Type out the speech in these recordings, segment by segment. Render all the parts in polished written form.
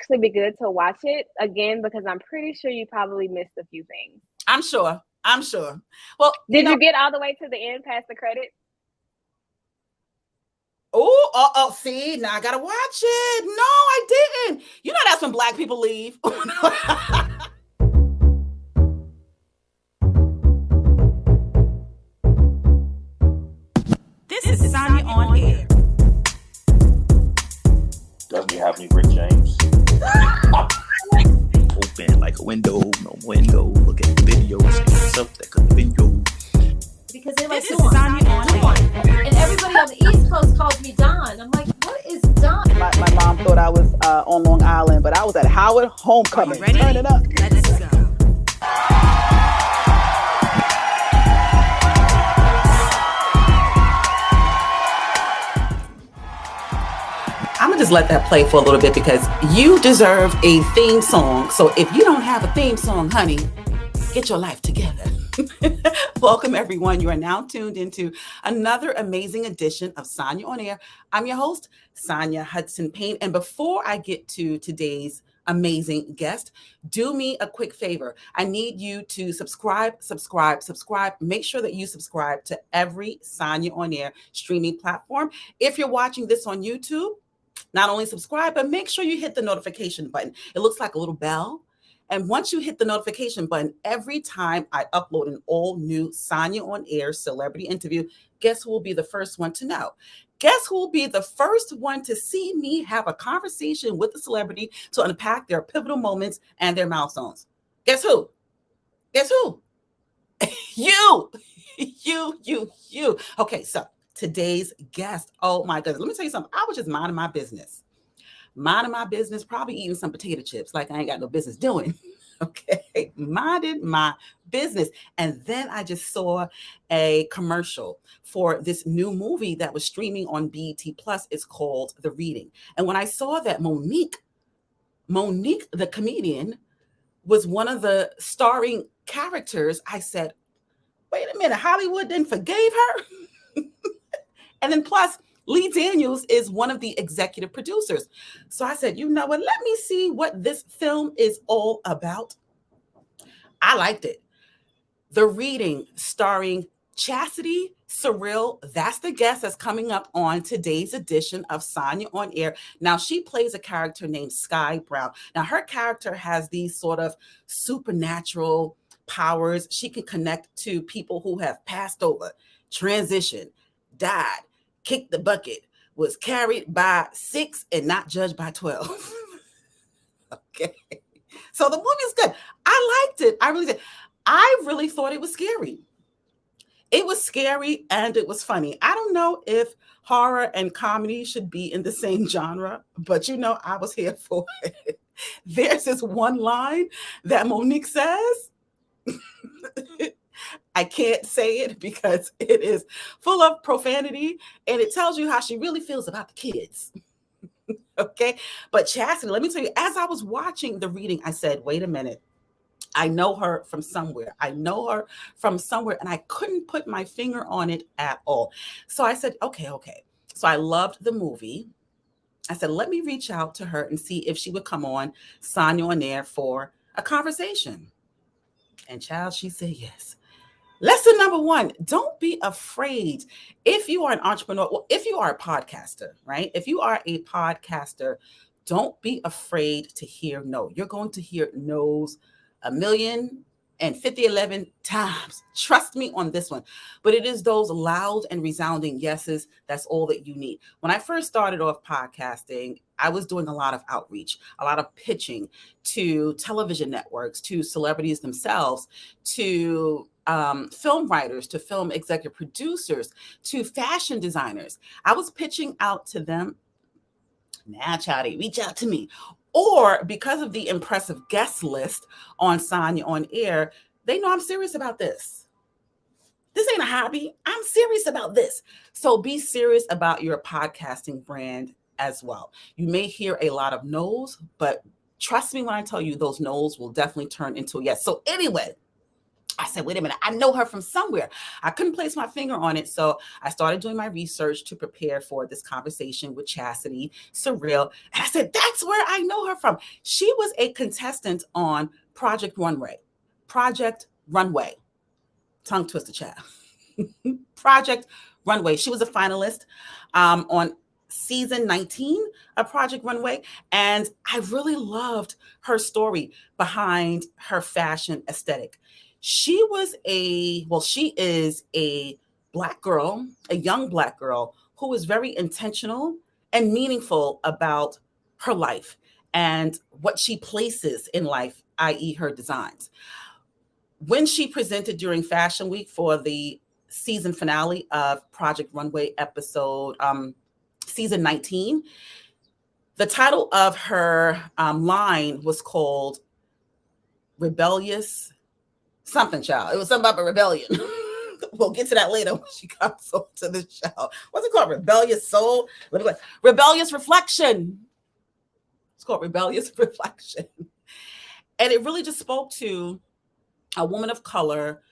actually be good to watch it again because I'm pretty sure you probably missed a few things. I'm sure. Well, did you get all the way to the end past the credits? Oh, see, now I gotta watch it. No, I didn't. You know that's when Black people leave. This is Sanya On-Air. Doesn't he have any Rick James? Open like a window, no window. Look at the videos and stuff that could have been you. Because they like This is Sanya On-Air. And everybody on the East Coast calls me Don. I'm like, what is Don? My mom thought I was on Long Island, but I was at Howard Homecoming. Ready? Turn it up. Let's go. I'm gonna just let that play for a little bit because you deserve a theme song. So if you don't have a theme song, honey, get your life together. Welcome, everyone. You are now tuned into another amazing edition of Sanya On-Air. I'm your host, SanyaHudson Payne. And before I get to today's amazing guest, do me a quick favor. I need you to subscribe. Make sure that you subscribe to every Sanya On-Air streaming platform. If you're watching this on YouTube, not only subscribe, but make sure you hit the notification button. It looks like a little bell. And once you hit the notification button, every time I upload an all new Sanya On-Air celebrity interview, guess who will be the first one to know? Guess who will be the first one to see me have a conversation with the celebrity to unpack their pivotal moments and their milestones? Guess who? Guess who? You. Okay, so today's guest, oh my goodness, let me tell you something. I was just minding my business, probably eating some potato chips like I ain't got no business doing. Okay, minded my business. And then I just saw a commercial for this new movie that was streaming on BET Plus. It's called The Reading. And when I saw that Monique, the comedian, was one of the starring characters, I said, wait a minute, Hollywood then forgave her? And then plus, Lee Daniels is one of the executive producers. So I said, you know what? Let me see what this film is all about. I liked it. The Reading, starring Chasity Sereal. That's the guest that's coming up on today's edition of Sanya On-Air. Now, she plays a character named Sky Brown. Now, her character has these sort of supernatural powers. She can connect to people who have passed over, transitioned, died, kicked the bucket, was carried by 6 and not judged by 12. Okay. So the movie's good. I liked it. I really did. I really thought it was scary. It was scary and it was funny. I don't know if horror and comedy should be in the same genre, but you know, I was here for it. There's this one line that Monique says. I can't say it because it is full of profanity and it tells you how she really feels about the kids. Okay. But Chasity, let me tell you, as I was watching The Reading, I said, wait a minute. I know her from somewhere. And I couldn't put my finger on it at all. So I said, okay. So I loved the movie. I said, let me reach out to her and see if she would come on Sanya On-Air for a conversation. And child, she said yes. Lesson number 1, don't be afraid. If you are an entrepreneur, well, if you are a podcaster, right? If you are a podcaster, don't be afraid to hear no. You're going to hear no's 1,050,011 times. Trust me on this one. But it is those loud and resounding yeses. That's all that you need. When I first started off podcasting, I was doing a lot of outreach, a lot of pitching to television networks, to celebrities themselves, to film writers, to film executive producers, to fashion designers. I was pitching out to them. Now, Chowdy, reach out to me. Or because of the impressive guest list on Sanya On-Air, they know I'm serious about this. This ain't a hobby. I'm serious about this. So be serious about your podcasting brand as well. You may hear a lot of no's, but trust me when I tell you those no's will definitely turn into a yes. So anyway, I said, wait a minute, I know her from somewhere. I couldn't place my finger on it. So I started doing my research to prepare for this conversation with Chasity Sereal. And I said, that's where I know her from. She was a contestant on Project Runway. Project Runway. Tongue twister, child. Project Runway. She was a finalist on season 19 of Project Runway. And I really loved her story behind her fashion aesthetic. She is a Black girl, a young Black girl who is very intentional and meaningful about her life and what she places in life, i.e. her designs. When she presented during Fashion Week for the season finale of Project Runway episode season 19, the title of her line was called Rebellious something, child. It was something about a rebellion. We'll get to that later when she comes on to the show. What's it called? Rebellious Soul? Rebellious Reflection. It's called Rebellious Reflection. And it really just spoke to a woman of color,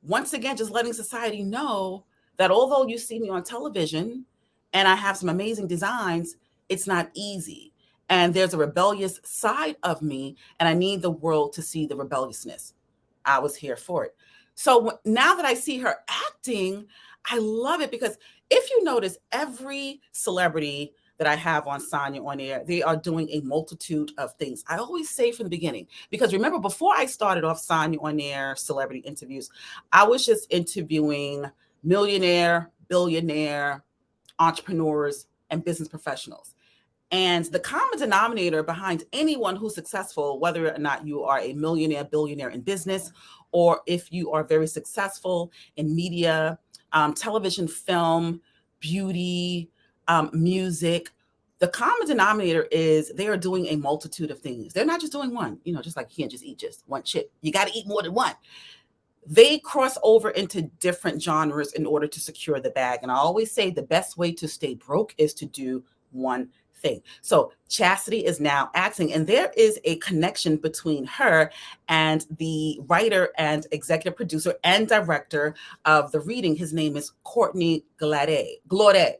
once again, just letting society know that although you see me on television and I have some amazing designs, it's not easy. And there's a rebellious side of me, and I need the world to see the rebelliousness. I was here for it. So now that I see her acting, I love it, because if you notice, every celebrity that I have on Sanya On-Air, they are doing a multitude of things. I always say from the beginning, because remember, before I started off Sanya On-Air celebrity interviews, I was just interviewing millionaire, billionaire, entrepreneurs, and business professionals. And the common denominator behind anyone who's successful, whether or not you are a millionaire, billionaire in business, or if you are very successful in media, television, film, beauty, music, the common denominator is they are doing a multitude of things. They're not just doing one, just like you can't just eat just one chip. You got to eat more than one. They cross over into different genres in order to secure the bag. And I always say the best way to stay broke is to do one thing. So Chasity is now acting, and there is a connection between her and the writer and executive producer and director of the reading. His name is Courtney Glaudet.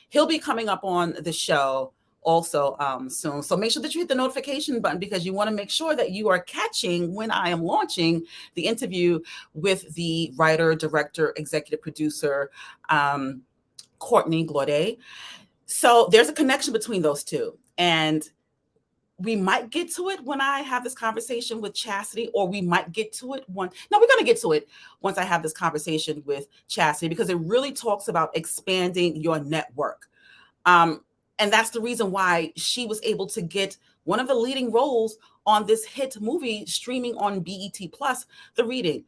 He'll be coming up on the show also soon. So make sure that you hit the notification button, because you want to make sure that you are catching when I am launching the interview with the writer, director, executive producer, Courtney Glaudet. So there's a connection between those two. And we might get to it when I have this conversation with Chasity, or we might get to it we're going to get to it once I have this conversation with Chasity, because it really talks about expanding your network. And that's the reason why she was able to get one of the leading roles on this hit movie streaming on BET Plus, The Reading.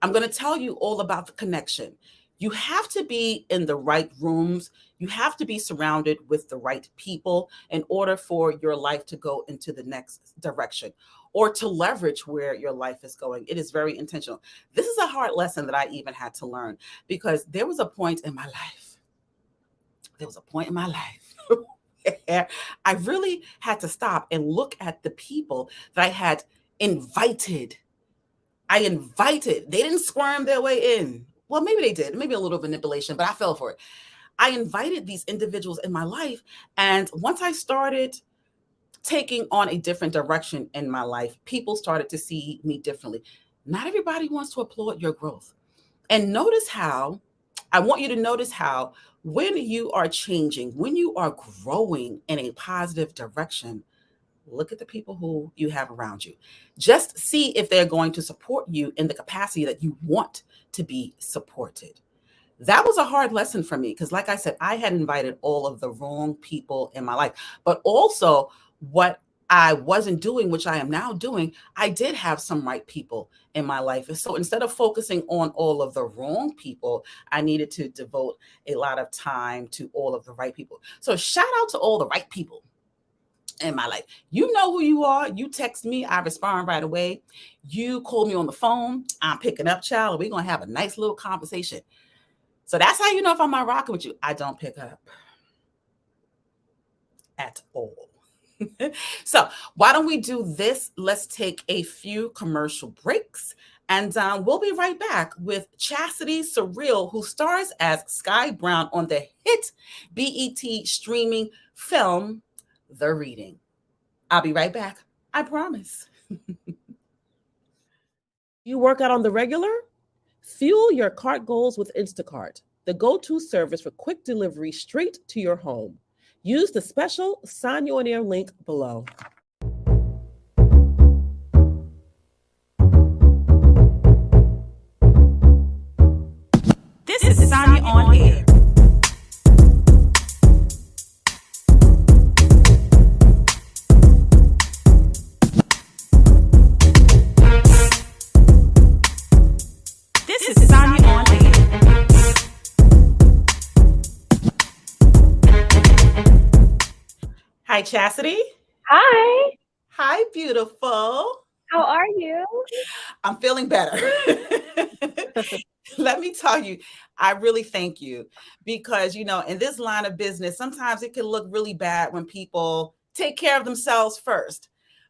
I'm going to tell you all about the connection. You have to be in the right rooms. You have to be surrounded with the right people in order for your life to go into the next direction, or to leverage where your life is going. It is very intentional. This is a hard lesson that I even had to learn, because there was a point in my life. Where I really had to stop and look at the people that I had invited. They didn't squirm their way in. Well, maybe they did, maybe a little manipulation, but I fell for it. I invited these individuals in my life. And once I started taking on a different direction in my life, people started to see me differently. Not everybody wants to applaud your growth. And I want you to notice how when you are changing, when you are growing in a positive direction, look at the people who you have around you. Just see if they're going to support you in the capacity that you want to be supported. That was a hard lesson for me, because like I said, I had invited all of the wrong people in my life, but also what I wasn't doing, which I am now doing, I did have some right people in my life. And so instead of focusing on all of the wrong people, I needed to devote a lot of time to all of the right people. So shout out to all the right people in my life. You know who you are. You text me, I respond right away. You call me on the phone, I'm picking up, child, and we're going to have a nice little conversation. So that's how you know if I'm not rocking with you. I don't pick up at all. So why don't we do this? Let's take a few commercial breaks. And we'll be right back with Chasity Sereal, who stars as Sky Brown on the hit BET streaming film, The Reading. I'll be right back. I promise. You work out on the regular? Fuel your cart goals with Instacart, the go-to service for quick delivery straight to your home. Use the special Sanya On-Air link below. This is Sanya On-Air. This is Sanya On-Air. Hi, Chasity. Hi, Hi, beautiful. how are you? I'm feeling better. Let me tell you, I really thank you because, you know, in this line of business, sometimes it can look really bad when people take care of themselves first.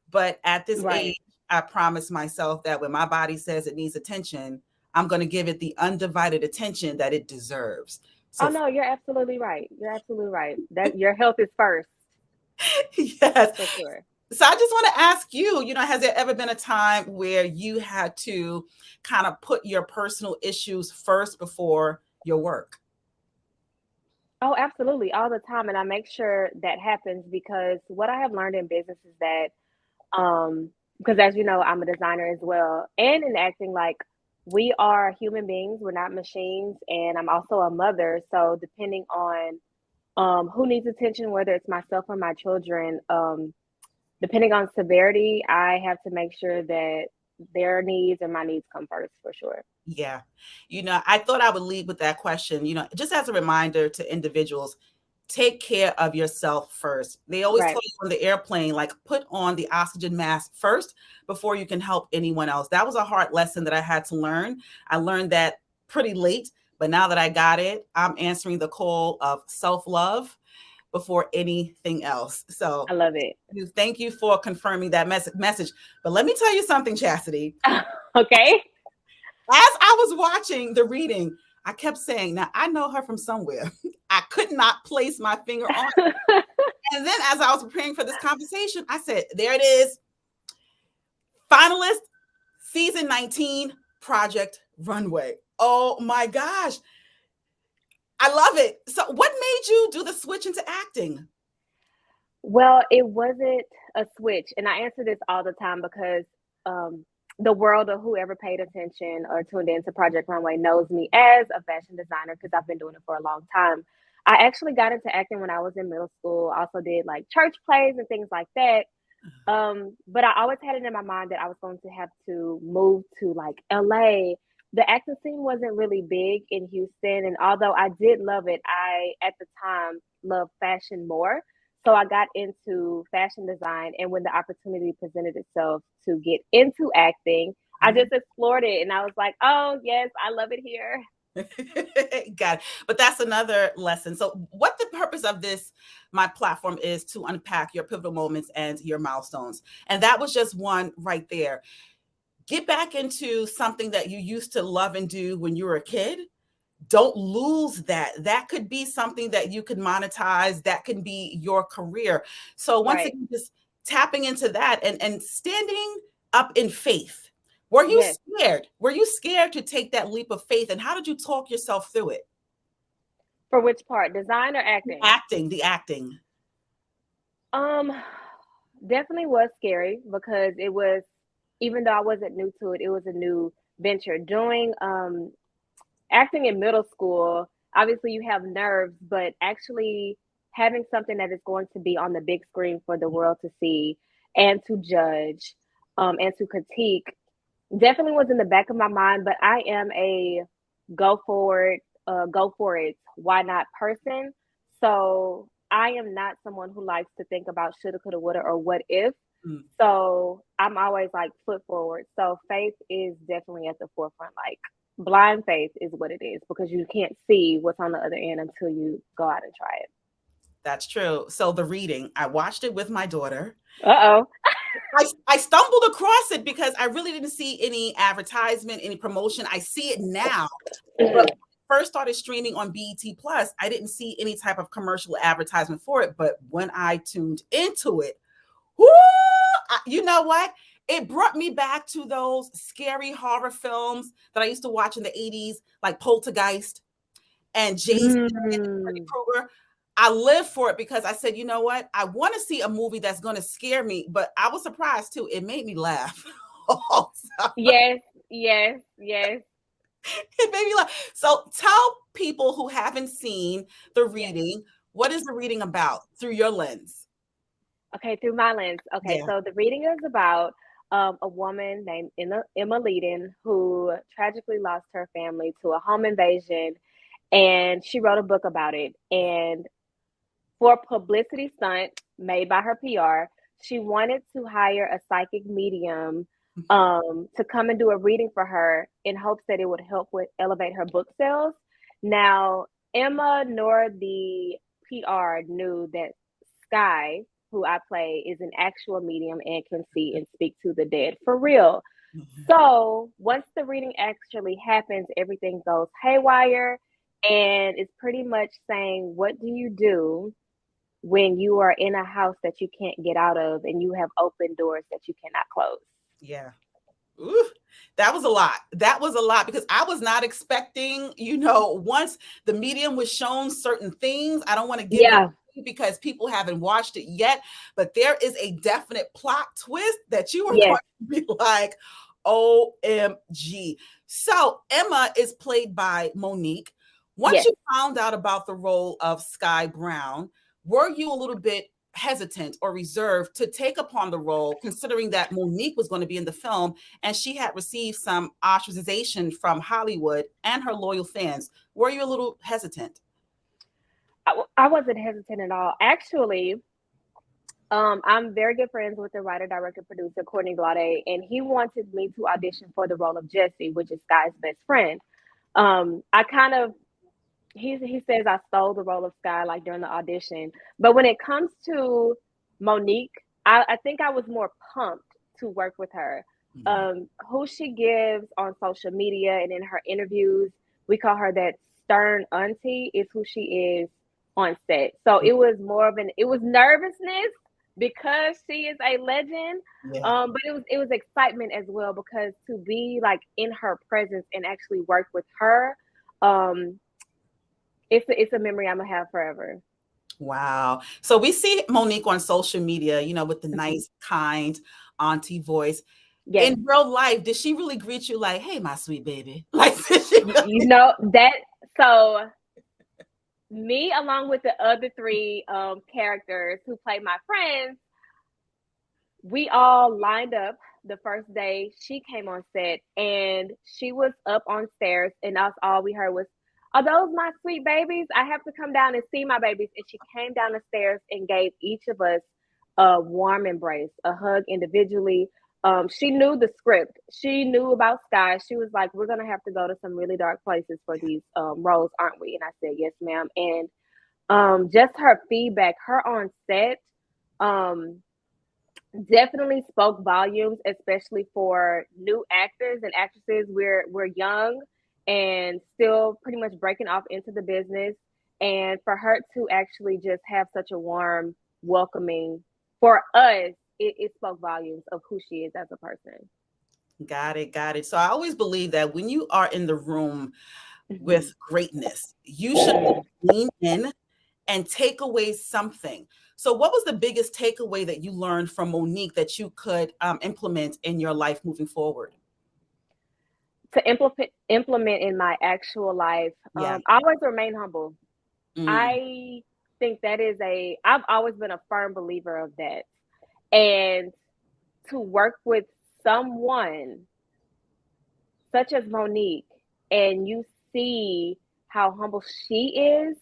But at this age, I promise myself that when my body says it needs attention, I'm going to give it the undivided attention that it deserves. So, Oh no, you're absolutely right. You're absolutely right. That your health is first, yes. for sure. So I just want to ask you, you know, has there ever been a time where you had to kind of put your personal issues first before your work? Oh, absolutely, all the time, and I make sure that happens because what I have learned in business is that, because as you know, I'm a designer as well, and in acting, like we are human beings, we're not machines, and I'm also a mother. So depending on who needs attention, whether it's myself or my children, depending on severity, I have to make sure that their needs and my needs come first for sure. Yeah. You know, I thought I would lead with that question, you know, just as a reminder to individuals, take care of yourself first. They always Right. tell you on the airplane, like put on the oxygen mask first before you can help anyone else. That was a hard lesson that I had to learn. I learned that pretty late, but now that I got it, I'm answering the call of self-love before anything else. So I love it. thank you for confirming that message. But let me tell you something, Chasity. Okay. As I was watching the reading, I kept saying, now I know her from somewhere. I could not place my finger on it. And then as I was preparing for this conversation, I said, there it is. Finalist, season 19, Project Runway. Oh my gosh. I love it. So what made you do the switch into acting? Well, it wasn't a switch, and I answer this all the time because the world or whoever paid attention or tuned into Project Runway knows me as a fashion designer because I've been doing it for a long time. I actually got into acting when I was in middle school. I also did like church plays and things like that. But I always had it in my mind that I was going to have to move to like LA. The acting scene wasn't really big in Houston, and although I did love it, I at the time loved fashion more. So I got into fashion design, and when the opportunity presented itself to get into acting, I just explored it, and I was like, "Oh yes, I love it here." Got it. But that's another lesson. So what the purpose of this, my platform, is to unpack your pivotal moments and your milestones. And that was just one right there. Get back into something that you used to love and do when you were a kid. Don't lose that. That could be something that you could monetize. That can be your career. So once Right. again, just tapping into that and standing up in faith. Were you Yes. scared? Were you scared to take that leap of faith? And how did you talk yourself through it? For which part, design or acting? The acting. Definitely was scary because it was, even though I wasn't new to it, it was a new venture. Doing acting in middle school, obviously you have nerves, but actually having something that is going to be on the big screen for the world to see and to judge, and to critique definitely was in the back of my mind. But I am a go forward, go for it, why not person. So I am not someone who likes to think about shoulda, coulda, woulda, or what if. Mm. So I'm always like foot forward. So faith is definitely at the forefront. Like blind faith is what it is because you can't see what's on the other end until you go out and try it. That's true. So the reading, I watched it with my daughter. Uh-oh. I stumbled across it because I really didn't see any advertisement, any promotion. I see it now. But first started streaming on BET Plus, I didn't see any type of commercial advertisement for it. But when I tuned into it, whoo, you know what? It brought me back to those scary horror films that I used to watch in the 80s, like Poltergeist and Jason and Freddy Krueger. I live for it because I said, you know what? I want to see a movie that's going to scare me, but I was surprised too. It made me laugh. Yes, yes, yes. It made me laugh. So tell people who haven't seen the reading, what is the reading about through your lens? Okay, through my lens. Okay, Yeah. so the reading is about a woman named Emma Leeden who tragically lost her family to a home invasion, and she wrote a book about it. And for a publicity stunt made by her PR, she wanted to hire a psychic medium to come and do a reading for her in hopes that it would help with elevate her book sales. Now, Emma nor the PR knew that Sky, who I play, is an actual medium and can see and speak to the dead for real. So once the reading actually happens, everything goes haywire, and it's pretty much saying, what do you do when you are in a house that you can't get out of and you have open doors that you cannot close? Yeah. Ooh, that was a lot. That was a lot because I was not expecting, once the medium was shown certain things, I don't want to give it because people haven't watched it yet, but there is a definite plot twist that you are going to be like, OMG. So Emma is played by Monique. Once you found out about the role of Sky Brown, were you a little bit hesitant or reserved to take upon the role, considering that Monique was going to be in the film and she had received some ostracization from Hollywood and her loyal fans? Were you a little hesitant? I wasn't hesitant at all. Actually, I'm very good friends with the writer, director, producer, Courtney Glade, and he wanted me to audition for the role of Jesse, which is Sky's best friend. He says I stole the role of Sky like during the audition. But when it comes to Monique, I think I was more pumped to work with her. Who she gives on social media and in her interviews, we call her that stern auntie, is who she is on set. So it was nervousness because she is a legend. But it was excitement as well, because to be like in her presence and actually work with her, it's a memory I'm gonna have forever. Wow. So we see Monique on social media, with the nice, kind auntie voice. Yes. In real life, did she really greet you like, "Hey, my sweet baby"? Like, did she really? So me, along with the other three characters who play my friends, we all lined up the first day she came on set, and she was up on stairs, and that's all we heard was, "Are those my sweet babies? I have to come down and see my babies." And she came down the stairs and gave each of us a warm embrace, a hug individually. She knew the script. She knew about Sky. She was like, "We're going to have to go to some really dark places for these roles, aren't we?" And I said, "Yes, ma'am." And just her feedback, her on set, definitely spoke volumes, especially for new actors and actresses. We're young and still pretty much breaking off into the business, and for her to actually just have such a warm welcoming for us, it spoke volumes of who she is as a person. Got it. So I always believe that when you are in the room with greatness, you should lean in and take away something. So what was the biggest takeaway that you learned from Monique that you could implement in your life moving forward? To implement in my actual life, always remain humble. I think that is I've always been a firm believer of that. And to work with someone such as Monique, and you see how humble she is,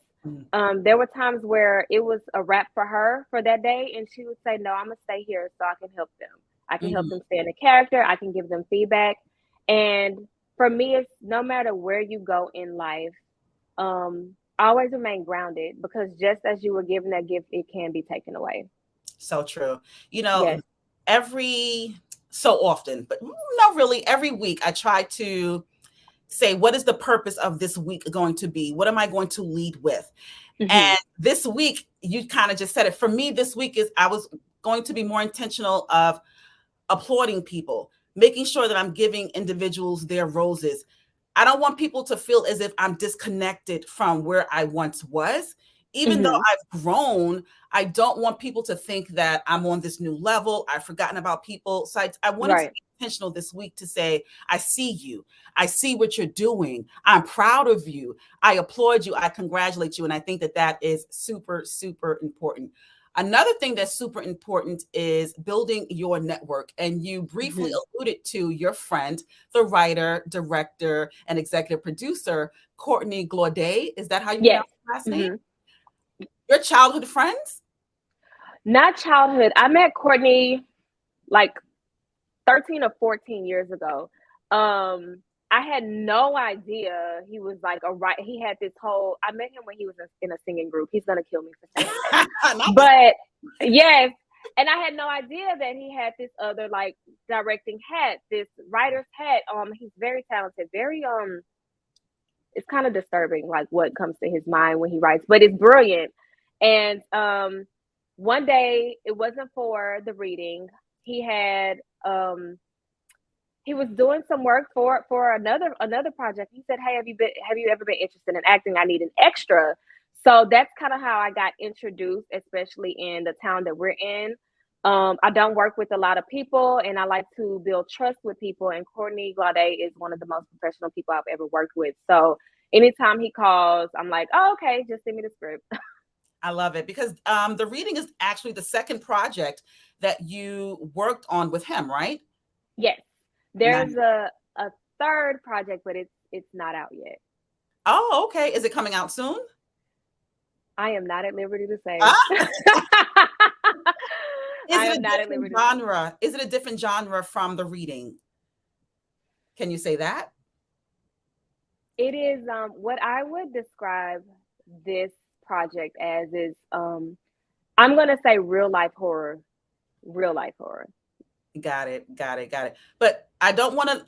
there were times where it was a wrap for her for that day, and she would say, "No, I'm gonna stay here so I can help them. I can help them stay in the character. I can give them feedback." And for me, it's no matter where you go in life, always remain grounded, because just as you were given that gift, it can be taken away. So true. Yes. Every so often, but not really every week, I try to say, what is the purpose of this week going to be? What am I going to lead with? Mm-hmm. And this week, you kind of just said it. For me, this week I was going to be more intentional of applauding people, making sure that I'm giving individuals their roses. I don't want people to feel as if I'm disconnected from where I once was. Even though I've grown, I don't want people to think that I'm on this new level. I've forgotten about people. So I wanted to be intentional this week to say, I see you. I see what you're doing. I'm proud of you. I applaud you. I congratulate you. And I think that that is super, super important. Another thing that's super important is building your network. And you briefly alluded to your friend, the writer, director, and executive producer, Courtney Glaudet. Is that how you pronounce her last name? Your childhood friends? Not childhood. I met Courtney like 13 or 14 years ago. I had no idea he was like he had this whole, I met him when he was in a singing group. He's going to kill me for saying that. But yes. And I had no idea that he had this other like directing hat, this writer's hat. He's very talented, very, it's kind of disturbing, like what comes to his mind when he writes, but it's brilliant. And one day, it wasn't for the reading. He had he was doing some work for another project. He said, "Hey, have you ever been interested in acting? I need an extra." So that's kind of how I got introduced, especially in the town that we're in. I don't work with a lot of people, and I like to build trust with people. And Courtney Glaudet is one of the most professional people I've ever worked with. So anytime he calls, I'm like, "Oh, okay, just send me the script." I love it, because the reading is actually the second project that you worked on with him, right? Yes. There's a third project, but it's not out yet. Oh, okay. Is it coming out soon? I am not at liberty to say. Is it a different genre? Is it a different genre from the reading? Can you say that? It is what I would describe this project as is I'm gonna say real life horror. Got it. But I don't want to,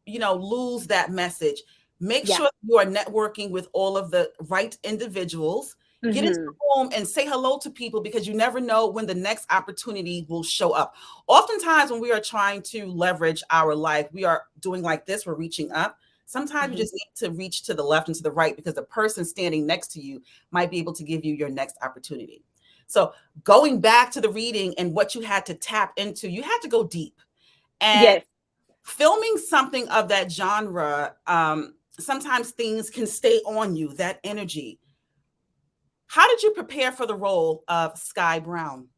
lose that message. Make sure you are networking with all of the right individuals. Get into the room and say hello to people, because you never know when the next opportunity will show up. Oftentimes when we are trying to leverage our life, we are doing like this, we're reaching up. Sometimes you just need to reach to the left and to the right, because the person standing next to you might be able to give you your next opportunity. So going back to the reading and what you had to tap into, you had to go deep. And filming something of that genre, sometimes things can stay on you, that energy. How did you prepare for the role of Sky Brown?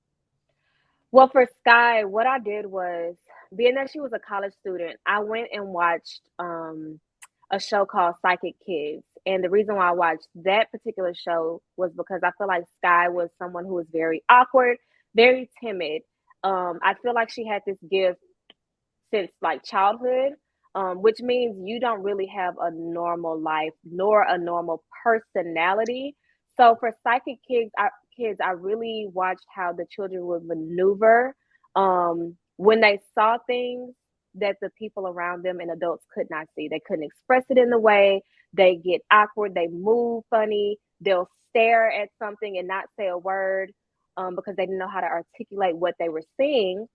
Well, for Sky, what I did was, being that she was a college student, I went and watched a show called Psychic Kids. And the reason why I watched that particular show was because I feel like Sky was someone who was very awkward, very timid. I feel like she had this gift since like childhood, which means you don't really have a normal life nor a normal personality. So for Psychic Kids, I really watched how the children would maneuver when they saw things that the people around them and adults could not see. They couldn't express it in the way. They get awkward. They move funny. They'll stare at something and not say a word because they didn't know how to articulate what they were seeing.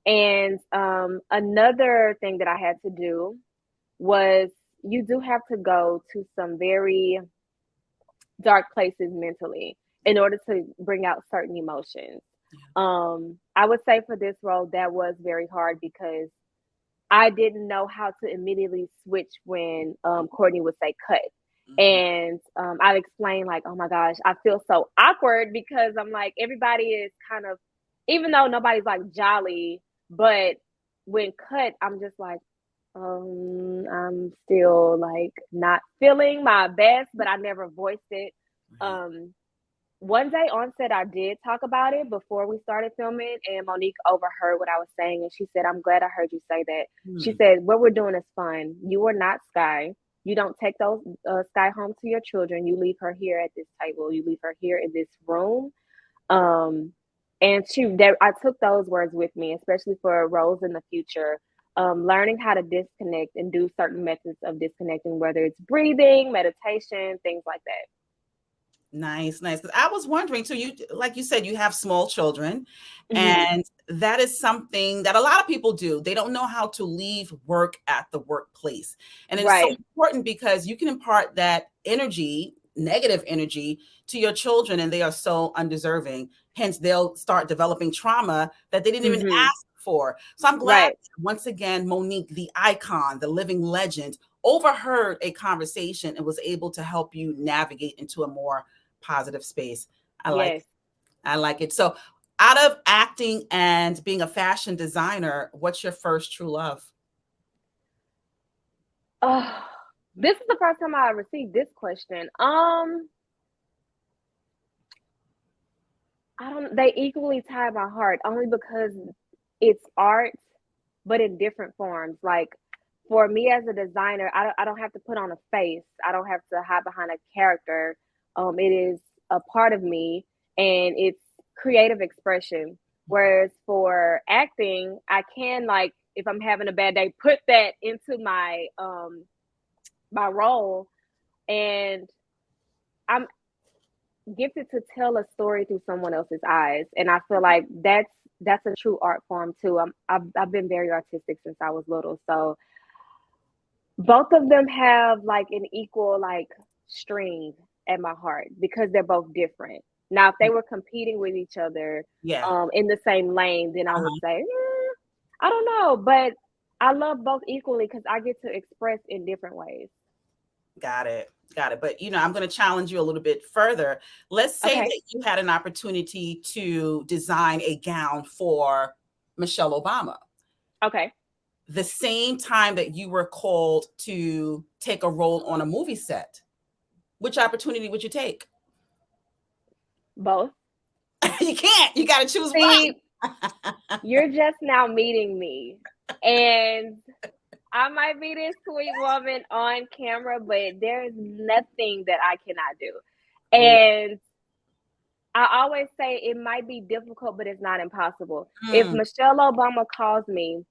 And another thing that I had to do was, you do have to go to some very dark places mentally in order to bring out certain emotions. I would say for this role, that was very hard, because I didn't know how to immediately switch when Courtney would say cut. And I'd explain like, oh my gosh, I feel so awkward, because I'm like, everybody is kind of, even though nobody's like jolly, but when cut, I'm just like, I'm still like not feeling my best, but I never voiced it. One day on set, I did talk about it before we started filming, and Monique overheard what I was saying, and she said, "I'm glad I heard you say that." She said, "What we're doing is fun. You are not Sky. You don't take those Sky home to your children. You leave her here at this table. You leave her here in this room. And I took those words with me, especially for roles in the future. Learning how to disconnect and do certain methods of disconnecting, whether it's breathing, meditation, things like that. Nice. Because I was wondering too, you, like you said, you have small children, Mm-hmm. and that is something that a lot of people do. They don't know how to leave work at the workplace. And it's so Right. important because you can impart that energy, negative energy, to your children, and they are so undeserving. Hence, they'll start developing trauma that they didn't even Mm-hmm. ask for. So I'm glad, Right. once again, Monique, the icon, the living legend, overheard a conversation and was able to help you navigate into a more positive space. I Yes. like it. So out of acting and being a fashion designer, what's your first true love? Oh, this is the first time I received this question. They equally tie my heart only because it's art, but in different forms. Like for me as a designer, I don't have to put on a face. I don't have to hide behind a character. It is a part of me, and it's creative expression. Whereas for acting, I can, like, if I'm having a bad day, put that into my role, and I'm gifted to tell a story through someone else's eyes, and I feel like that's a true art form too. I've been very artistic since I was little, so both of them have like an equal like string at my heart because they're both different. Now, if they were competing with each other Yeah. in the same lane, then I would say, I don't know, but I love both equally because I get to express in different ways. Got it. But I'm going to challenge you a little bit further. Let's say Okay. that you had an opportunity to design a gown for Michelle Obama. Okay. The same time that you were called to take a role on a movie set, which opportunity would you take? Both. You can't. You got to choose See, one. you're just now meeting me, and I might be this sweet woman on camera, but there's nothing that I cannot do. And I always say it might be difficult, but it's not impossible. If Michelle Obama calls me,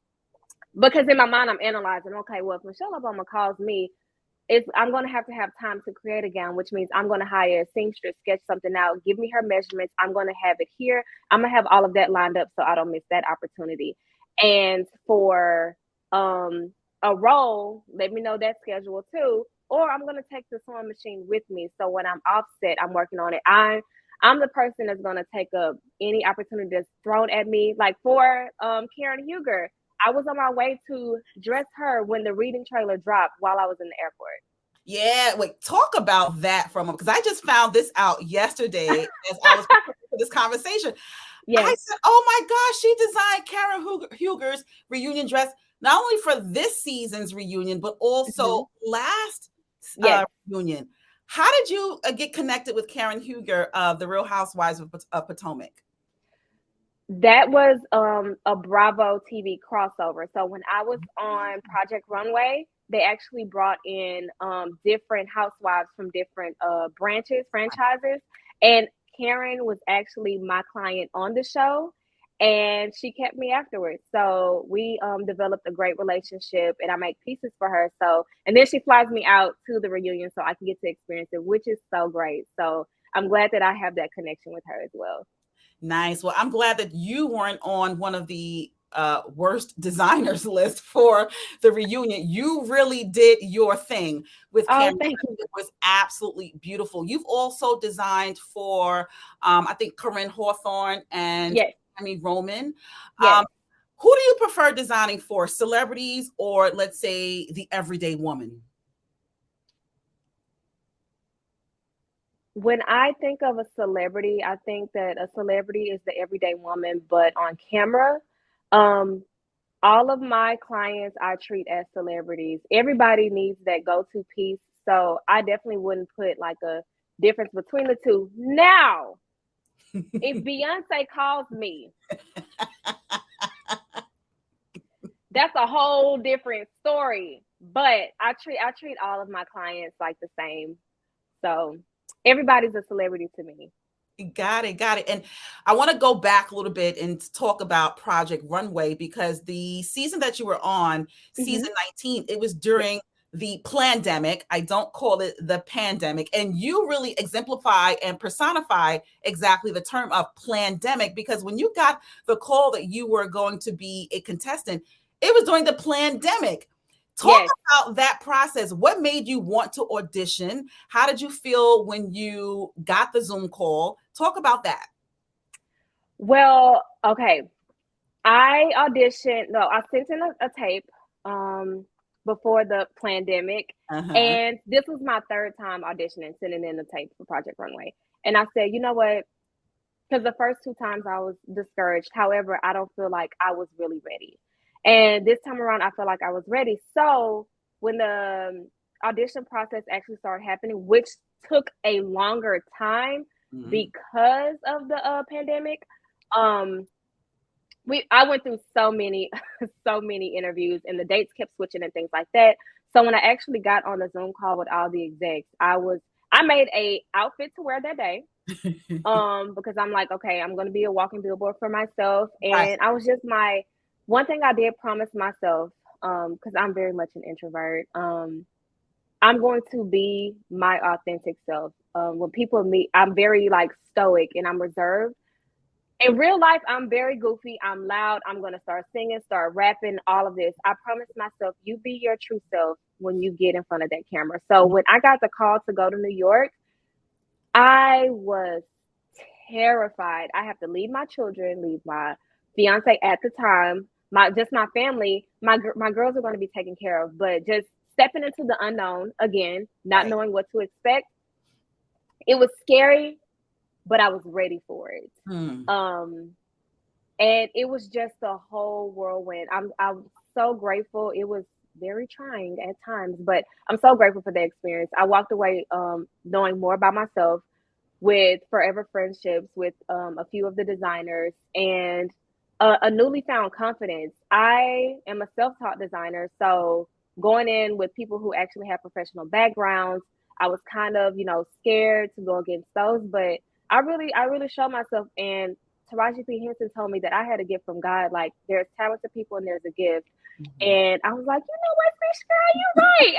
because in my mind I'm analyzing, okay, well, if Michelle Obama calls me, I'm going to have time to create a gown, which means I'm going to hire a seamstress, sketch something out, give me her measurements. I'm going to have it here. I'm going to have all of that lined up so I don't miss that opportunity. And for a role, let me know that schedule too. Or I'm going to take the sewing machine with me. So when I'm offset, I'm working on it. I'm the person that's going to take up any opportunity that's thrown at me. Like for Karen Huger, I was on my way to dress her when the reading trailer dropped while I was in the airport. Yeah, wait, talk about that for a moment, because I just found this out yesterday as I was preparing for this conversation. Yes. I said, oh my gosh, she designed Karen Huger's reunion dress, not only for this season's reunion, but also last reunion. How did you get connected with Karen Huger of the Real Housewives of Potomac? That was a Bravo TV crossover. So when I was on Project Runway, they actually brought in different housewives from different franchises. And Karen was actually my client on the show, and she kept me afterwards. So we developed a great relationship, and I make pieces for her. So, and then she flies me out to the reunion so I can get to experience it, which is so great. So I'm glad that I have that connection with her as well. Nice. Well, I'm glad that you weren't on one of the worst designers list for the reunion. You really did your thing with Karen. Thank you. It was absolutely beautiful. You've also designed for, I think, Corinne Hawthorne and Amy Roman. Yes. Who do you prefer designing for, celebrities or, let's say, the everyday woman? When I think of a celebrity, I think that a celebrity is the everyday woman, but on camera, all of my clients I treat as celebrities. Everybody needs that go-to piece. So I definitely wouldn't put like a difference between the two. Now, if Beyonce calls me, that's a whole different story. But I treat all of my clients like the same. So everybody's a celebrity to me. Got it. And I want to go back a little bit and talk about Project Runway, because the season that you were on, season 19, it was during the plandemic. I don't call it the pandemic. And you really exemplify and personify exactly the term of plandemic, because when you got the call that you were going to be a contestant, it was during the plandemic. Talk about that process. What made you want to audition? How did you feel when you got the Zoom call? Talk about that. Well, okay. I sent in a tape before the pandemic. And this was my third time auditioning, sending in the tape for Project Runway. And I said, you know what? Because the first 2 times I was discouraged. However, I don't feel like I was really ready. And this time around, I feel like I was ready. So when the audition process actually started happening, which took a longer time because of the pandemic, I went through so many interviews, and the dates kept switching and things like that. So when I actually got on the Zoom call with all the execs, I made a outfit to wear that day. Because I'm like, okay, I'm going to be a walking billboard for myself. And I was just one thing I did promise myself, because I'm very much an introvert, I'm going to be my authentic self. When people meet, I'm very like stoic and I'm reserved. In real life, I'm very goofy. I'm loud. I'm going to start singing, start rapping, all of this. I promised myself, you be your true self when you get in front of that camera. So when I got the call to go to New York, I was terrified. I have to leave my children, leave my fiance at the time, my family. My girls are going to be taken care of, but just stepping into the unknown again, not knowing what to expect. It was scary, but I was ready for it. And it was just a whole whirlwind. I'm so grateful. It was very trying at times, but I'm so grateful for the experience. I walked away knowing more about myself, with forever friendships with a few of the designers, and a newly found confidence. I am a self-taught designer, so going in with people who actually have professional backgrounds, I was kind of, scared to go against those, but I really showed myself. And Taraji P. Henson told me that I had a gift from God. Like, there's talented people and there's a gift. And I was like, you know what, Fish Girl, you're right.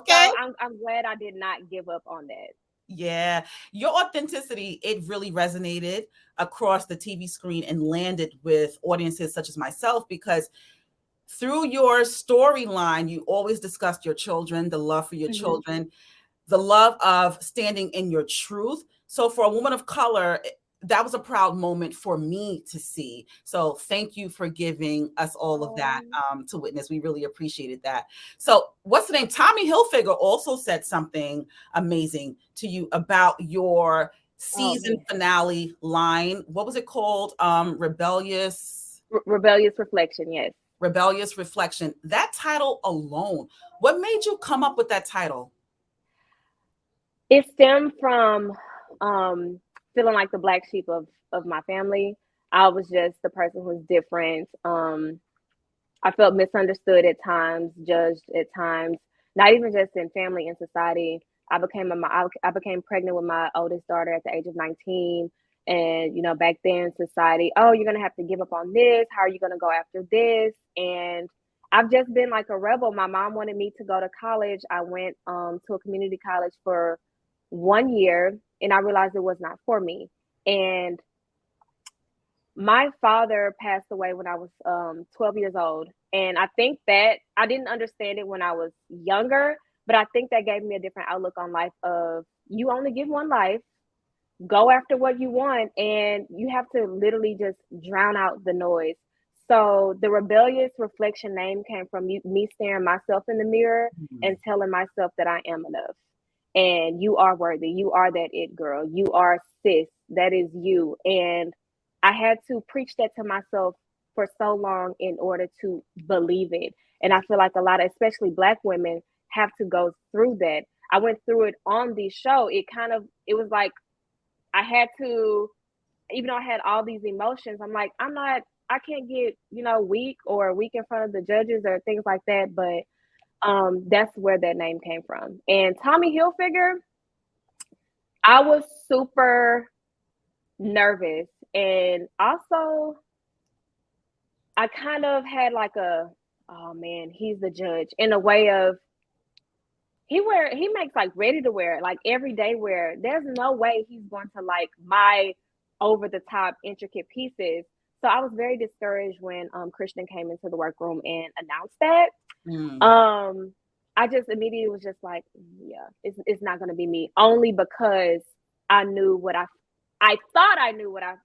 Okay. So I'm glad I did not give up on that. Yeah, your authenticity, it really resonated across the TV screen and landed with audiences such as myself, because through your storyline, you always discussed your children, the love for your children, the love of standing in your truth. So for a woman of color, that was a proud moment for me to see. So thank you for giving us all of that to witness. We really appreciated that. So what's the name? Tommy Hilfiger also said something amazing to you about your season finale line. What was it called? Rebellious Reflection. Yes. Rebellious Reflection. That title alone, what made you come up with that title? It stemmed from feeling like the black sheep of my family. I was just the person who's different. I felt misunderstood at times, judged at times, not even just in family, in society. I became pregnant with my oldest daughter at the age of 19. And, back then society, oh, you're going to have to give up on this. How are you going to go after this? And I've just been like a rebel. My mom wanted me to go to college. I went to a community college for 1 year, and I realized it was not for me. And my father passed away when I was 12 years old. And I think that I didn't understand it when I was younger, but I think that gave me a different outlook on life of, you only get one life, go after what you want, and you have to literally just drown out the noise. So the Rebellious Reflection name came from me staring myself in the mirror and telling myself that I am enough. And you are worthy. You are that it girl. You are sis. That is you. And I had to preach that to myself for so long in order to believe it. And I feel like a lot of, especially Black women, have to go through that. I went through it on the show. It was like I had to, even though I had all these emotions, I'm like, I'm not can't get, weak in front of the judges or things like that. But that's where that name came from. And Tommy Hilfiger, I was super nervous, and also I kind of had like oh man, he's the judge, in a way of he makes like ready to wear, like everyday wear. There's no way he's going to like my over the top intricate pieces. So I was very discouraged when Christian came into the workroom and announced that. I just immediately was just like, yeah, it's not going to be me, only because I knew what I thought I knew what I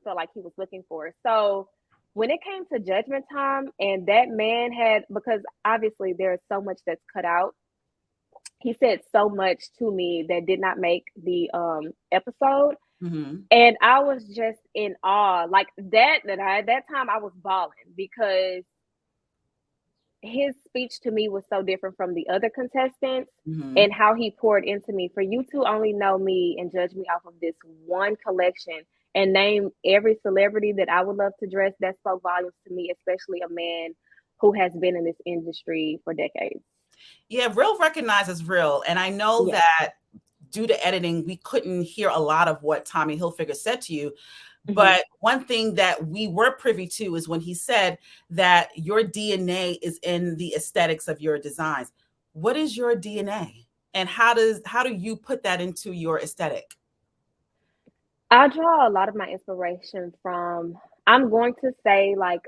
felt like he was looking for. So when it came to judgment time, and that man had, because obviously there's so much that's cut out, he said so much to me that did not make the episode. And I was just in awe. Like at that time I was bawling, because his speech to me was so different from the other contestants, and how he poured into me. For you to only know me and judge me off of this one collection and name every celebrity that I would love to dress, that spoke volumes to me, especially a man who has been in this industry for decades. Yeah, real recognizes real. And I know that due to editing, we couldn't hear a lot of what Tommy Hilfiger said to you. But one thing that we were privy to is when he said that your DNA is in the aesthetics of your designs. What is your DNA, and how do you put that into your aesthetic? I draw a lot of my inspiration from, I'm going to say, like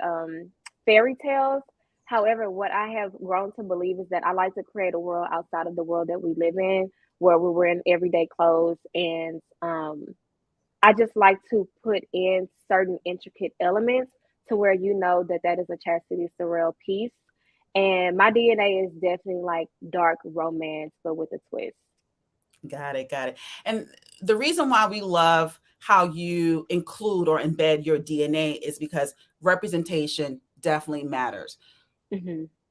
fairy tales. However, what I have grown to believe is that I like to create a world outside of the world that we live in, where we're wearing everyday clothes. And I just like to put in certain intricate elements to where that is a Chasity Sereal piece. And my DNA is definitely like dark romance, but with a twist. Got it. And the reason why we love how you include or embed your DNA is because representation definitely matters.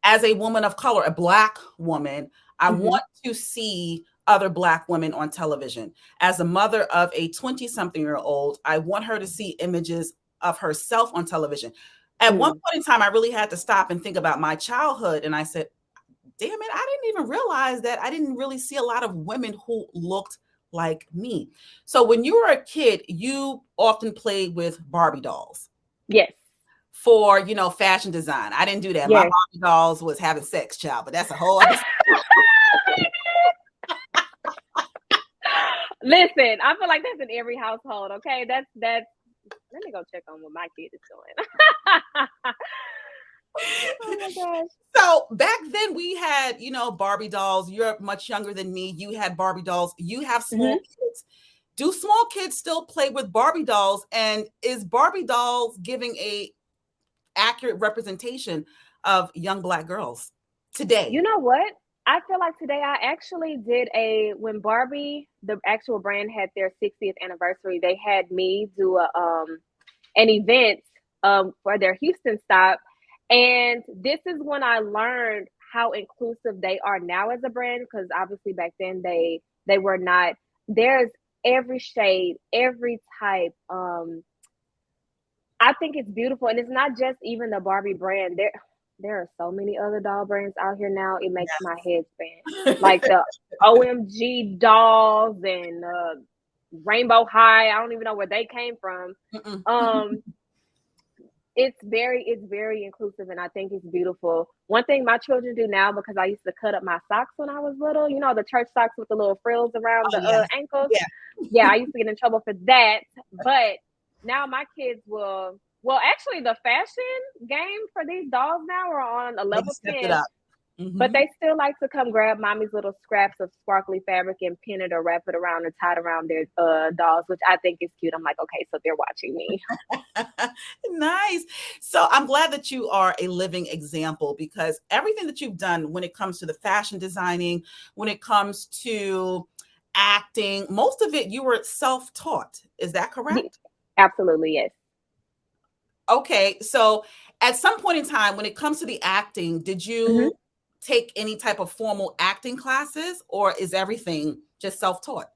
As a woman of color, a Black woman, I want to see other Black women on television. As a mother of a 20-something-year-old, I want her to see images of herself on television. At one point in time, I really had to stop and think about my childhood. And I said, damn it, I didn't even realize that I didn't really see a lot of women who looked like me. So when you were a kid, you often played with Barbie dolls. Yes. For, fashion design. I didn't do that. Yes. My Barbie dolls was having sex, child, but that's a whole other Listen, I feel like that's in every household. Okay, that's. Let me go check on what my kid is doing. Oh my gosh. So back then we had, Barbie dolls. You're much younger than me. You had Barbie dolls. You have small kids. Do small kids still play with Barbie dolls? And is Barbie dolls giving a accurate representation of young Black girls today? You know what? I feel like today I actually did when Barbie, the actual brand, had their 60th anniversary, they had me do an event for their Houston stop. And this is when I learned how inclusive they are now as a brand, because obviously back then they were not. There's every shade, every type. I think it's beautiful. And it's not just even the Barbie brand. There are so many other doll brands out here now. It makes my head spin. Like the OMG dolls and Rainbow High. I don't even know where they came from. It's very inclusive, and I think it's beautiful. One thing my children do now, because I used to cut up my socks when I was little, the church socks with the little frills around the ankles. Yeah, I used to get in trouble for that. But now my kids will. Well, actually, the fashion game for these dolls now are on a level 10. But they still like to come grab mommy's little scraps of sparkly fabric and pin it or wrap it around or tie it around their dolls, which I think is cute. I'm like, okay, so they're watching me. Nice. So I'm glad that you are a living example, because everything that you've done when it comes to the fashion designing, when it comes to acting, most of it you were self-taught. Is that correct? Absolutely, yes. Okay. So at some point in time, when it comes to the acting, did you take any type of formal acting classes, or is everything just self-taught?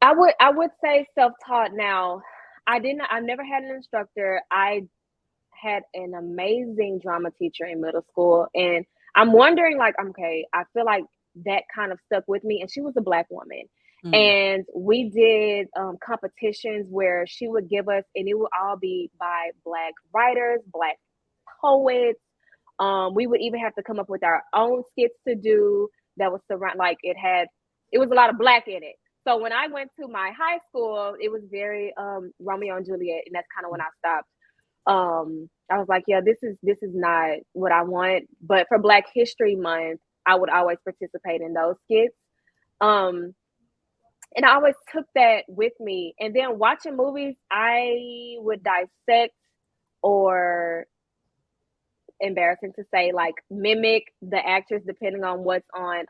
I would say self-taught. Now, I didn't. I never had an instructor. I had an amazing drama teacher in middle school, and I'm wondering, like, okay, I feel like that kind of stuck with me. And she was a Black woman, and we did competitions where she would give us, and it would all be by Black writers, Black poets. We would even have to come up with our own skits to do that was surround, like it was a lot of Black in it. So when I went to my high school, it was very Romeo and Juliet, and that's kind of when I stopped. I was like, yeah, this is not what I want. But for Black History Month, I would always participate in those skits. And I always took that with me. And then watching movies, I would dissect, or embarrassing to say, like, mimic the actors depending on what's on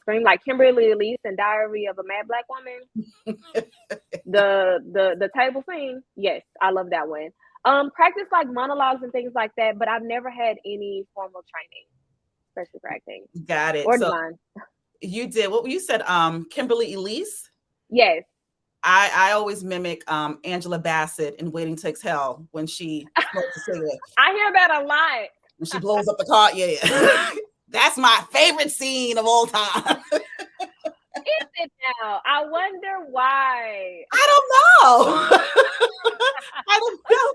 screen. Like Kimberly Elise in Diary of a Mad Black Woman. the table scene. Yes, I love that one. Practice like monologues and things like that, but I've never had any formal training, especially for acting. Got it. Or So design. You did what you said, Kimberly Elise? Yes. I always mimic Angela Bassett in Waiting to Exhale when she smokes a cigarette. I hear that a lot. When she blows up the car. Yeah. That's my favorite scene of all time. Is it now? I wonder why. I don't know. I don't know.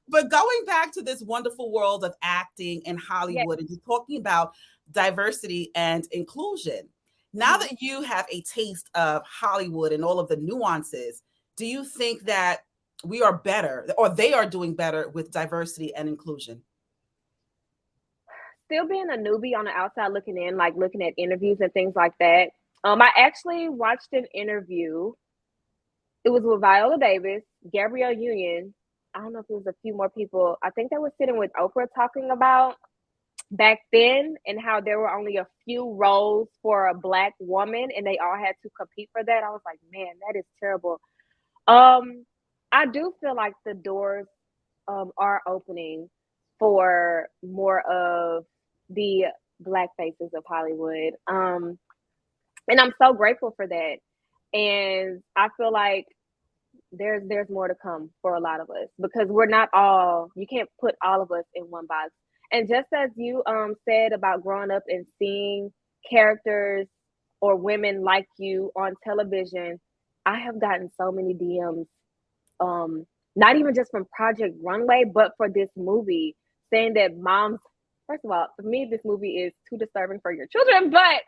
But going back to this wonderful world of acting in Hollywood, and just talking about diversity and inclusion. Now that you have a taste of Hollywood and all of the nuances, do you think that we are better, or they are doing better with diversity and inclusion? Still being a newbie on the outside looking in, like looking at interviews and things like that. I actually watched an interview. It was with Viola Davis, Gabrielle Union. I don't know if it was a few more people. I think they were sitting with Oprah talking about back then and how there were only a few roles for a Black woman and they all had to compete for that. I was like, man, that is terrible. I do feel like the doors are opening for more of the Black faces of Hollywood. And I'm so grateful for that. And I feel like there's more to come for a lot of us, because we're not all, you can't put all of us in one box. And just as you said about growing up and seeing characters or women like you on television, I have gotten so many DMs, not even just from Project Runway, but for this movie, saying that moms, first of all, for me, this movie is too disturbing for your children, but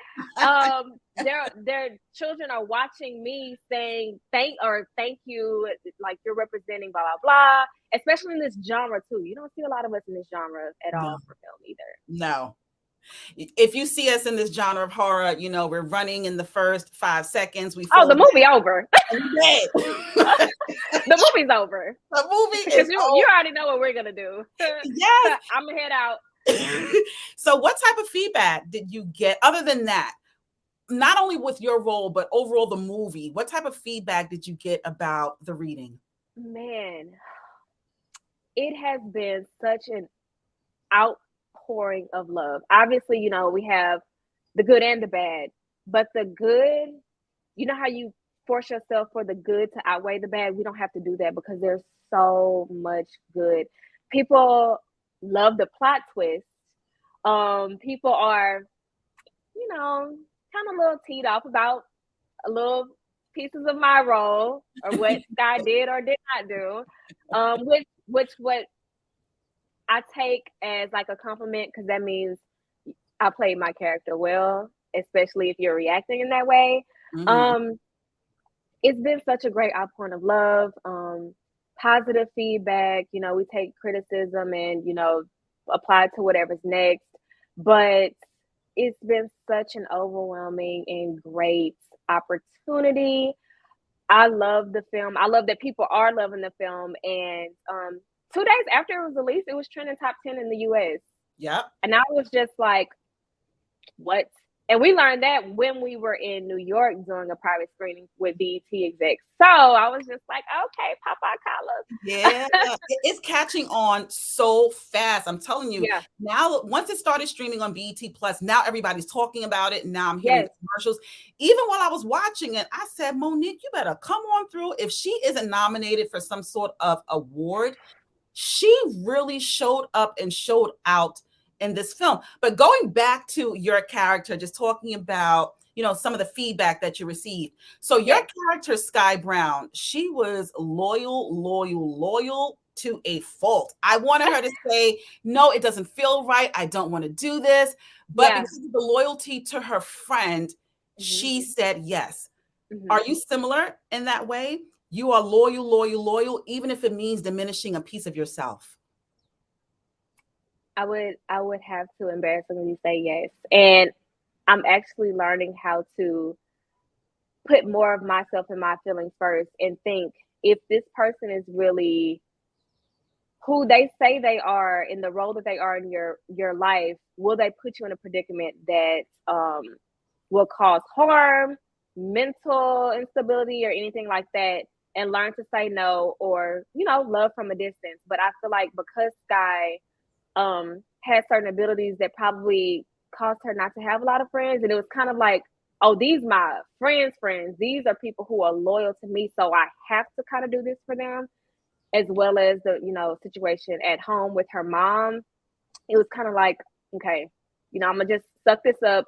their children are watching me saying thank you, like you're representing blah, blah, blah, especially in this genre too. You don't see a lot of us in this genre at all for film either. No. If you see us in this genre of horror, you know, we're running in the first 5 seconds. The movie over. The movie's over. The movie is over. You already know what we're going to do. Yes. I'm going to head out. So what type of feedback did you get other than that? Not only with your role, but overall the movie. What type of feedback did you get about the reading? Man, it has been such an outpouring of love. Obviously, you know, we have the good and the bad, but the good, you know how you force yourself for the good to outweigh the bad? We don't have to do that because there's so much good. People love the plot twist. People are, you know, kind of a little teed off about a little pieces of my role or what Sky did or did not do, which what I take as like a compliment, because that means I played my character well, especially if you're reacting in that way. Mm-hmm. It's been such a great outpouring of love, positive feedback. You know, we take criticism and, you know, apply it to whatever's next. But it's been such an overwhelming and great opportunity. I love the film. I love that people are loving the film. And 2 days after it was released, it was trending top 10 in the US. Yep. And I was just like, what? And we learned that when we were in New York doing a private screening with BET execs. So I was just like, okay, pop our collars. Yeah, it's catching on so fast. I'm telling you. Yeah. Now, once it started streaming on BET Plus, now everybody's talking about it. Now I'm hearing Yes. commercials. Even while I was watching it, I said, Monique, you better come on through. If she isn't nominated for some sort of award, she really showed up and showed out in this film. But going back to your character, just talking about, you know, some of the feedback that you received. So your character, Sky Brown, she was loyal to a fault. I wanted her to say, no, it doesn't feel right. I don't want to do this. But because of the loyalty to her friend, she said yes. Are you similar in that way? You are loyal, even if it means diminishing a piece of yourself. I would have to embarrassingly say yes. And I'm actually learning how to put more of myself and my feelings first and think, if this person is really who they say they are in the role that they are in your life, will they put you in a predicament that will cause harm, mental instability, or anything like that? And learn to say no, or, you know, love from a distance. But I feel like because Sky had certain abilities that probably caused her not to have a lot of friends, and it was kind of like, oh, these my friends, these are people who are loyal to me, so I have to kind of do this for them, as well as the, you know, situation at home with her mom. It was kind of like, okay, you know, I'm gonna just suck this up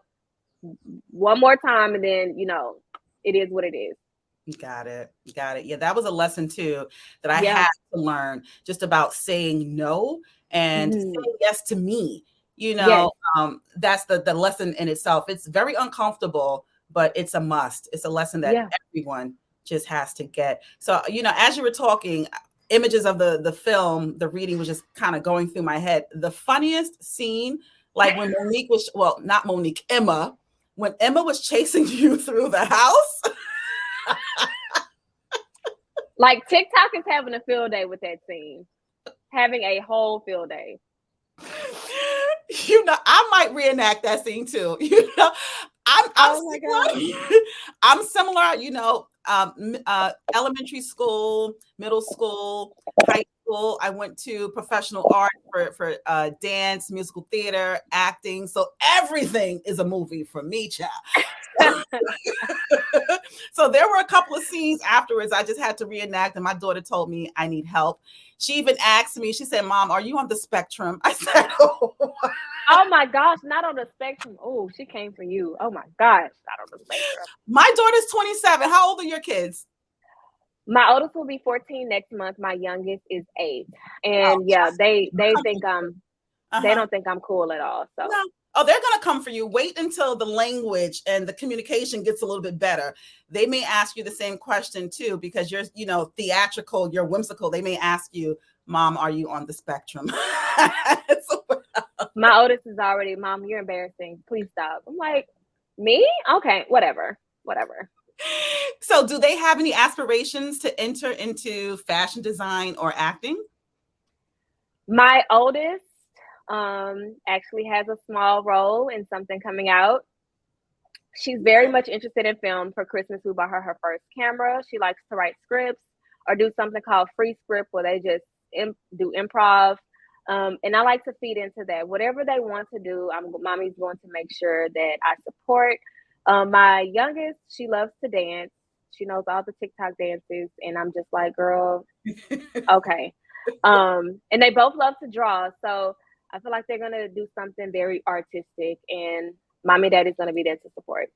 one more time, and then, you know, it is what it is. Got it. Yeah, that was a lesson too that I had to learn, just about saying no and saying yes to me. You know, that's the lesson in itself. It's very uncomfortable, but it's a must. It's a lesson that everyone just has to get. So, you know, as you were talking, images of the film, the reading was just kind of going through my head. The funniest scene, like when Monique was, well, not Monique, Emma, when Emma was chasing you through the house. Like, TikTok is having a field day with that scene, having a whole field day. You know, I might reenact that scene too. You know, I'm similar. You know, elementary school, middle school, high school. I went to professional art for dance, musical theater, acting. So everything is a movie for me, child. So there were a couple of scenes afterwards I just had to reenact, and my daughter told me I need help. She even asked me, she said, Mom, are you on the spectrum? I said, oh. Oh my gosh, not on the spectrum. Oh, she came for you. Oh my gosh, not on the spectrum. My daughter's 27. How old are your kids? My oldest will be 14 next month. My youngest is 8. And they think they don't think I'm cool at all. So no. Oh, they're going to come for you. Wait until the language and the communication gets a little bit better. They may ask you the same question too, because you're, you know, theatrical, you're whimsical. They may ask you, Mom, are you on the spectrum? My oldest is already, Mom, you're embarrassing. Please stop. I'm like, me? Okay, whatever. So do they have any aspirations to enter into fashion design or acting? My oldest actually has a small role in something coming out. She's very much interested in film. For Christmas, we bought her first camera. She likes to write scripts or do something called free script, where they just do improv. And I like to feed into that. Whatever they want to do, mommy's going to make sure that I support. My youngest, she loves to dance. She knows all the TikTok dances, and I'm just like, girl, okay. And they both love to draw, so I feel like they're gonna do something very artistic, and mommy and daddy's gonna be there to support.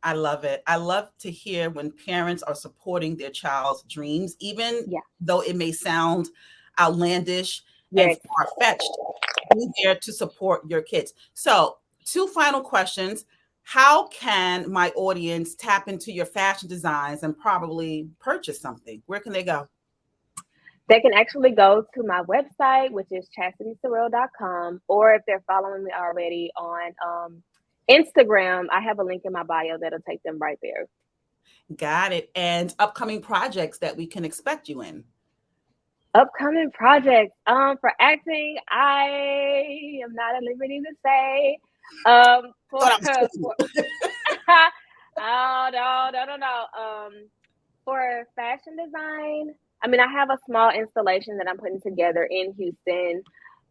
I love it. I love to hear when parents are supporting their child's dreams, even though it may sound outlandish and far-fetched. Be there to support your kids. So, 2 final questions. How can my audience tap into your fashion designs and probably purchase something? Where can they go? They can actually go to my website, which is ChastitySereal.com, or if they're following me already on Instagram, I have a link in my bio that'll take them right there. Got it. And upcoming projects that we can expect you in? Upcoming projects. For acting, I am not at liberty to say. For, Thought I was tricking for you. oh no. For fashion design, I mean, I have a small installation that I'm putting together in Houston,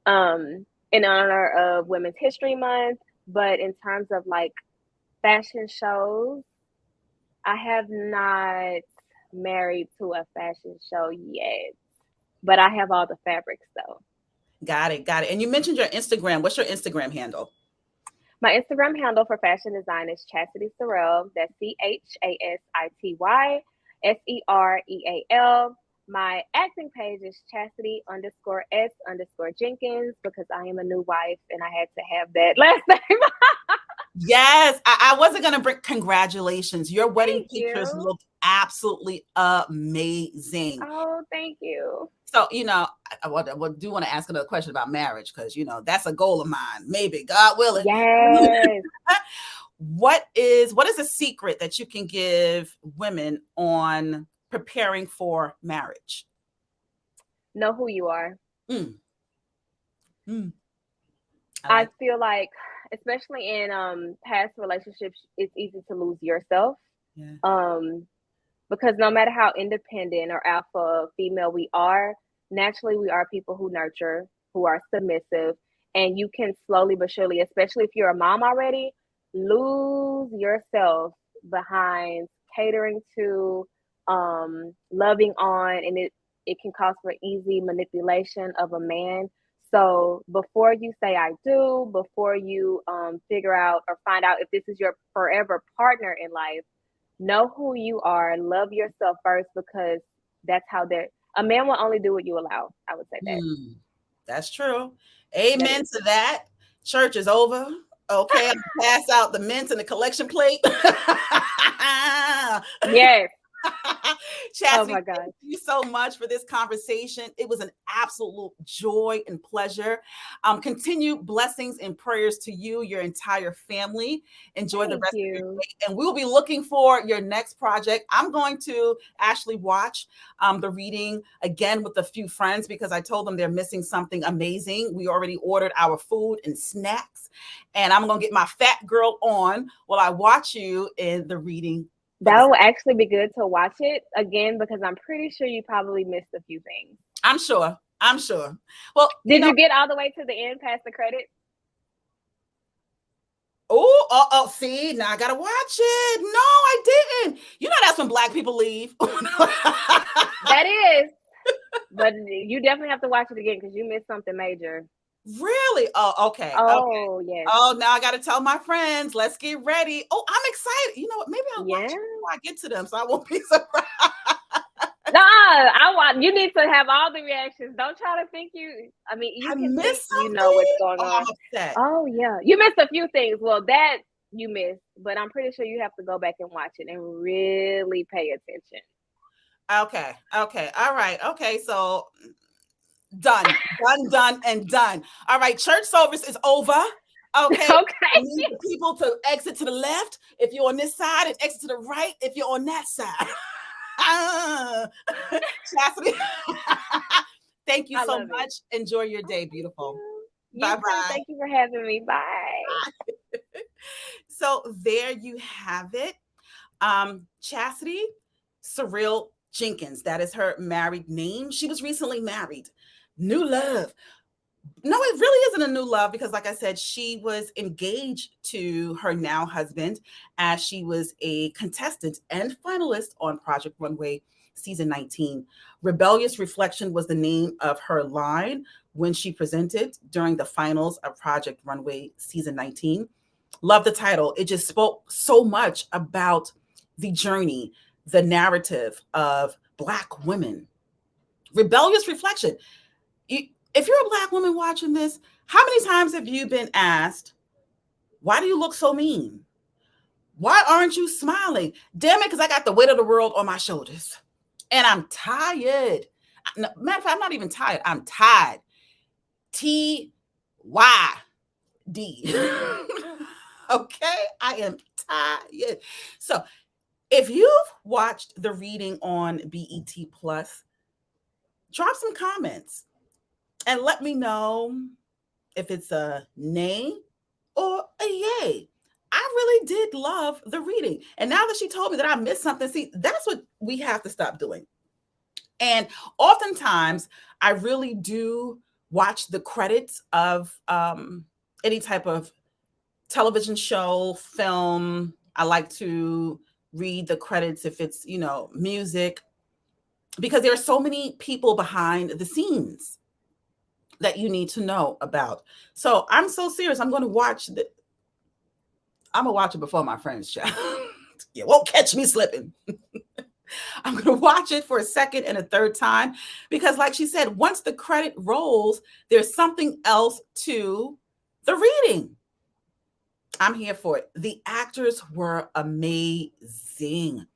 in honor of Women's History Month. But in terms of like fashion shows, I have not married to a fashion show yet, but I have all the fabrics though. Got it. And you mentioned your Instagram. What's your Instagram handle? My Instagram handle for fashion design is Chasity Sereal. That's ChasitySereal. My acting page is Chastity_S_Jenkins because I am a new wife and I had to have that last name. Yes, I wasn't going to bring congratulations. Your wedding Thank pictures you. look absolutely amazing. Oh, thank you. So, you know, I do want to ask another question about marriage because, you know, that's a goal of mine. Maybe, God willing. Yes. What is a secret that you can give women on preparing for marriage? Know who you are. I I feel like, especially in past relationships, it's easy to lose yourself. Yeah. Because no matter how independent or alpha female we are, naturally we are people who nurture, who are submissive, and you can slowly but surely, especially if you're a mom already, lose yourself behind catering to, loving on, and it can cause for easy manipulation of a man. So before you say I do, before you figure out or find out if this is your forever partner in life, know who you are, love yourself first, because that's how a man will only do what you allow. I would say that. That's true. Amen to that. Church is over. Okay, I'm gonna pass out the mints and the collection plate. Yes. Chasity, Oh my God. thank you so much for this conversation. It was an absolute joy and pleasure. Continued blessings and prayers to you, your entire family. Enjoy the rest of your day. And we'll be looking for your next project. I'm going to actually watch the reading again with a few friends because I told them they're missing something amazing. We already ordered our food and snacks. And I'm going to get my fat girl on while I watch you in the reading. That will actually be good to watch it again because I'm pretty sure you probably missed a few things. I'm sure. Well, did you get all the way to the end past the credits? Oh, see, now I gotta watch it. No, I didn't. You know that's when Black people leave. That is. But you definitely have to watch it again because you missed something major. Really? Oh, okay. Oh, okay. Yes. Oh, now I got to tell my friends. Let's get ready. Oh, I'm excited. You know what? Maybe I'll watch it before I get to them, so I won't be surprised. You need to have all the reactions. Don't try to think you can think you know what's going on. I'm upset. Oh yeah, you missed a few things. Well, that you missed, but I'm pretty sure you have to go back and watch it and really pay attention. Okay. All right. Okay. So done. All right. Church service is over. Okay. I need the people to exit to the left if you're on this side and exit to the right if you're on that side. Chasity, thank you so much. Enjoy your day, beautiful. Bye bye. Thank you for having me. Bye. So there you have it. Chasity Sereal Jenkins. That is her married name. She was recently married. New love. No, it really isn't a new love because, like I said, she was engaged to her now husband as she was a contestant and finalist on Project Runway season 19. Rebellious Reflection was the name of her line when she presented during the finals of Project Runway season 19. Love the title. It just spoke so much about the journey, the narrative of Black women. Rebellious Reflection. If you're a Black woman watching this, how many times have you been asked, why do you look so mean? Why aren't you smiling? Damn it, because I got the weight of the world on my shoulders. And I'm tired. Matter of fact, I'm not even tired. I'm tired. TYD. Okay, I am tired. So if you've watched the reading on BET Plus, drop some comments and let me know if it's a nay or a yay. I really did love the reading. And now that she told me that I missed something, see, that's what we have to stop doing. And oftentimes, I really do watch the credits of any type of television show, film. I like to read the credits if it's, music, because there are so many people behind the scenes that you need to know about. So I'm so serious. I'm going to watch I'm going to watch it before my friends, child. You won't catch me slipping. I'm going to watch it for a second and a third time because, like she said, once the credit rolls, there's something else to the reading. I'm here for it. The actors were amazing.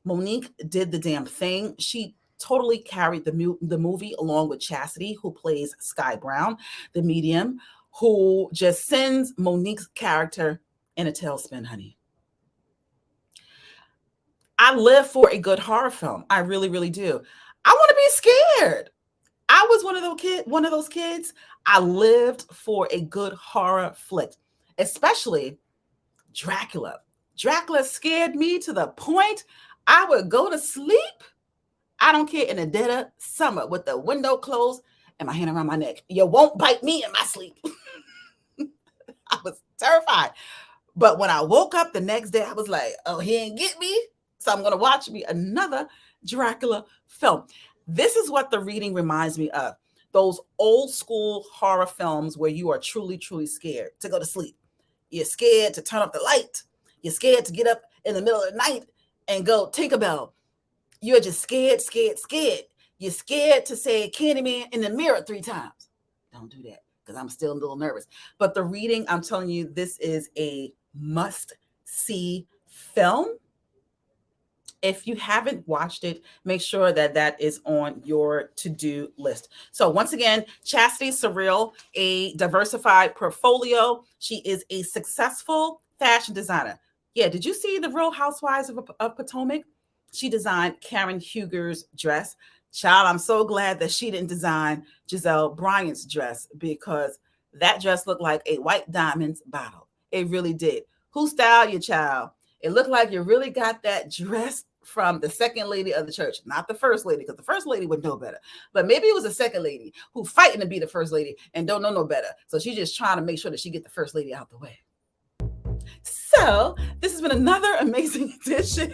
Monique did the damn thing. She totally carried the movie along with Chasity, who plays Sky Brown, the medium, who just sends Monique's character in a tailspin, honey. I live for a good horror film. I really, really do. I want to be scared. I was one of those kids. I lived for a good horror flick, especially Dracula. Dracula scared me to the point I would go to sleep. I don't care, in the dead of summer with the window closed and my hand around my neck. You won't bite me in my sleep. I was terrified. But when I woke up the next day, I was like, oh, he ain't get me. So I'm going to watch me another Dracula film. This is what the reading reminds me of. Those old school horror films where you are truly, truly scared to go to sleep. You're scared to turn off the light. You're scared to get up in the middle of the night and go Tinkerbell. You're just scared, scared, scared. You're scared to say Candyman in the mirror 3 times. Don't do that because I'm still a little nervous. But the reading, I'm telling you, this is a must-see film. If you haven't watched it, make sure that that is on your to-do list. So once again, Chasity Sereal, a diversified portfolio. She is a successful fashion designer. Yeah, did you see the Real Housewives of Potomac? She designed Karen Huger's dress. Child, I'm so glad that she didn't design Giselle Bryant's dress because that dress looked like a white diamonds bottle. It really did. Who styled you, child? It looked like you really got that dress from the second lady of the church, not the first lady, because the first lady would know better. But maybe it was the second lady who fighting to be the first lady and don't know no better. So she's just trying to make sure that she get the first lady out the way. So this has been another amazing edition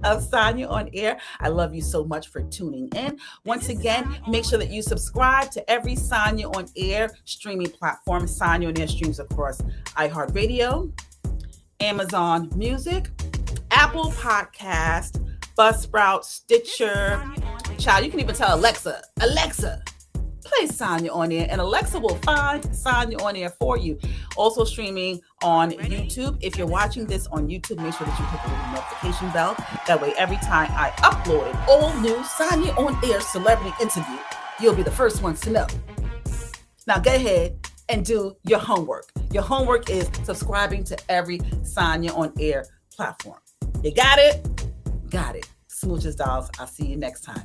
of Sanya On Air. I love you so much for tuning in. Once again, make sure that you subscribe to every Sanya On Air streaming platform. Sanya On Air streams across iHeartRadio, Amazon Music, Apple Podcast, Buzzsprout, Stitcher. Child, you can even tell Alexa, play Sanya On Air, and Alexa will find Sanya On Air for you. Also streaming on YouTube. If you're watching this on YouTube, make sure that you hit the little notification bell. That way, every time I upload an all-new Sanya On Air celebrity interview, you'll be the first ones to know. Now, go ahead and do your homework. Your homework is subscribing to every Sanya On Air platform. You got it? Got it. Smooches, dolls. I'll see you next time.